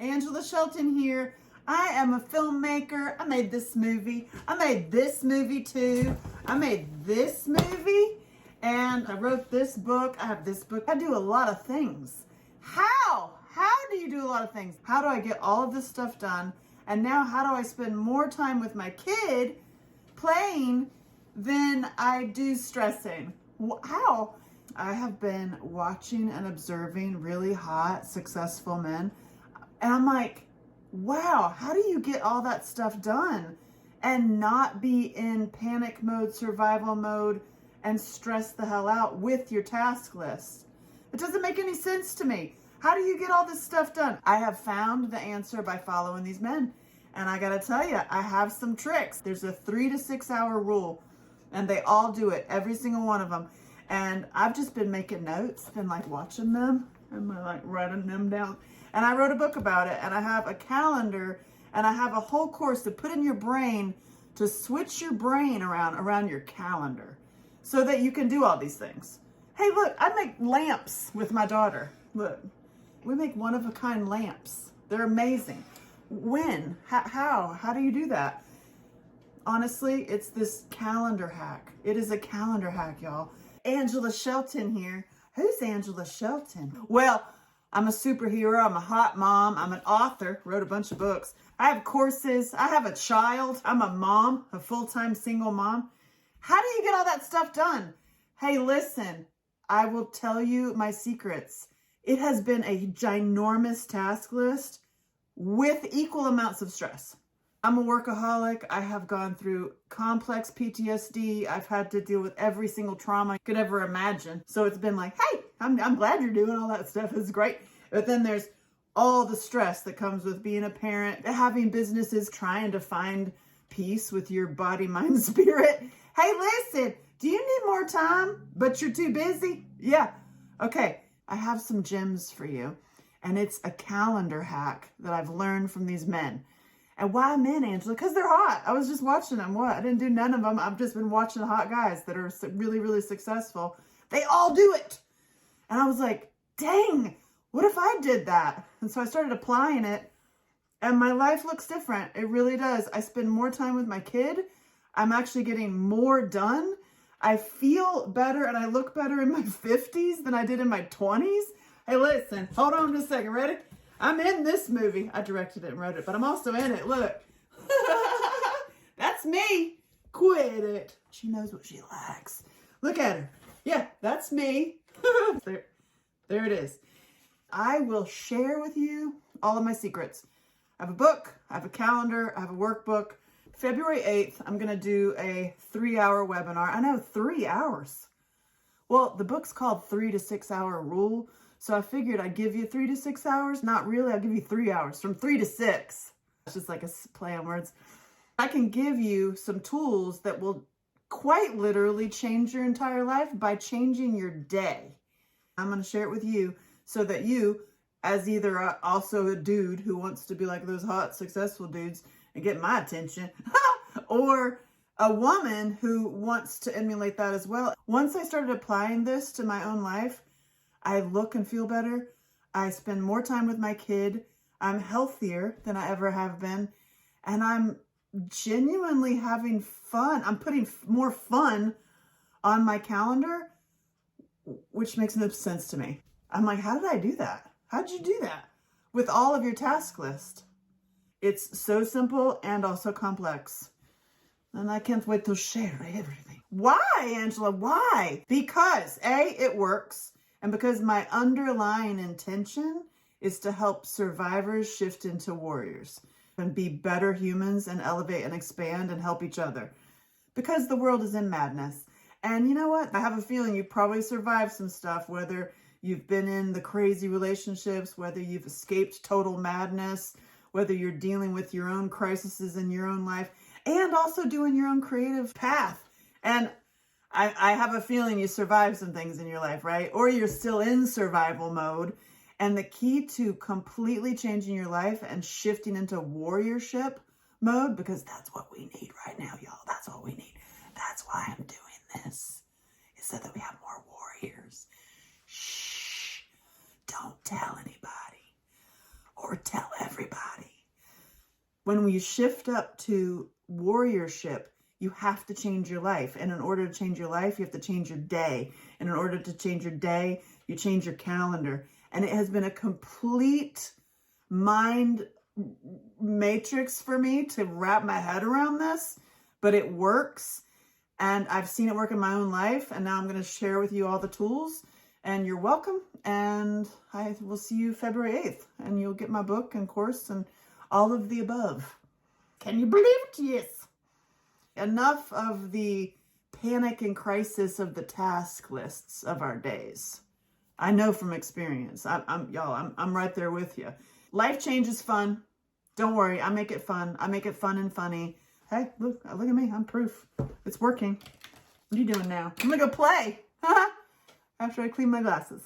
Angela Shelton here. I am a filmmaker. I made this movie. I made this movie too. I made this movie and I wrote this book. I have this book. I do a lot of things. How do you do a lot of things? How do I get all of this stuff done? And now how do I spend more time with my kid playing than I do stressing? How? I have been watching and observing really hot, successful men. And I'm like, wow, how do you get all that stuff done and not be in panic mode, survival mode, and stress the hell out with your task list? It doesn't make any sense to me. How do you get all this stuff done? I have found the answer by following these men. And I gotta tell you, I have some tricks. There's a 3 to 6 hour rule, and they all do it, every single one of them. And I've just been making notes, been like watching them and like writing them down. And I wrote a book about it, and I have a calendar, and I have a whole course to put in your brain to switch your brain around your calendar so that you can do all these things. Hey, look, I make lamps with my daughter. Look, we make one-of-a-kind lamps. They're amazing. When? How do you do that? Honestly, it's this calendar hack. It is a calendar hack, y'all. Angela Shelton here. Who's Angela Shelton? Well, I'm a superhero. I'm a hot mom. I'm an author. Wrote a bunch of books. I have courses. I have a child. I'm a mom, a full-time single mom. How do you get all that stuff done? Hey, listen, I will tell you my secrets. It has been a ginormous task list with equal amounts of stress. I'm a workaholic. I have gone through complex PTSD. I've had to deal with every single trauma I could ever imagine. So it's been like, hey, I'm glad you're doing all that stuff. It's great. But then there's all the stress that comes with being a parent, having businesses, trying to find peace with your body, mind, spirit. Hey, listen, do you need more time, but you're too busy? Yeah. Okay. I have some gems for you. And it's a calendar hack that I've learned from these men. And why men, Angela? Because they're hot. I was just watching them. What? I didn't do none of them. I've just been watching hot guys that are really, really successful. They all do it. And I was like, dang, what if I did that? And so I started applying it. And my life looks different. It really does. I spend more time with my kid. I'm actually getting more done. I feel better and I look better in my 50s than I did in my 20s. Hey, listen, hold on just a second. Ready? I'm in this movie. I directed it and wrote it, but I'm also in it. Look. That's me. Quit it. She knows what she likes. Look at her. Yeah, that's me. There it is. I will share with you all of my secrets. I have a book. I have a calendar. I have a workbook. February 8th, I'm going to do a 3-hour webinar. I know, 3 hours. Well, the book's called 3 to 6 hour rule. So I figured I'd give you 3 to 6 hours. Not really. I'll give you 3 hours, from 3 to 6. It's just like a play on words. I can give you some tools that will quite literally change your entire life by changing your day. I'm going to share it with you so that you, as either also a dude who wants to be like those hot, successful dudes and get my attention, or a woman who wants to emulate that as well. Once I started applying this to my own life, I look and feel better. I spend more time with my kid. I'm healthier than I ever have been. And I'm genuinely having fun. I'm putting more fun on my calendar, which makes no sense to me. I'm like, how did I do that? How'd you do that with all of your task list? It's so simple and also complex. And I can't wait to share everything. Why, Angela? Why? Because A, it works. And because my underlying intention is to help survivors shift into warriors and be better humans and elevate and expand and help each other. Because the world is in madness. And you know what? I have a feeling you probably survived some stuff, whether you've been in the crazy relationships, whether you've escaped total madness, whether you're dealing with your own crises in your own life, and also doing your own creative path. And I have a feeling you survived some things in your life, right? Or you're still in survival mode. And the key to completely changing your life and shifting into warriorship mode, because that's what we need right now, y'all. That's what we need. That's why I'm doing this, is so that we have more warriors. Shh. Don't tell anybody, or tell everybody. When you shift up to warriorship, you have to change your life. And in order to change your life, you have to change your day. And in order to change your day, you change your calendar. And it has been a complete mind matrix for me to wrap my head around this, but it works. And I've seen it work in my own life. And now I'm going to share with you all the tools. And you're welcome. And I will see you February 8th. And you'll get my book and course and all of the above. Can you believe it? Yes. Enough of the panic and crisis of the task lists of our days. I know from experience. I'm right there with you. Life change is fun. Don't worry, I make it fun. I make it fun and funny. Hey, look at me. I'm proof. It's working. What are you doing now? I'm gonna go play. After I clean my glasses.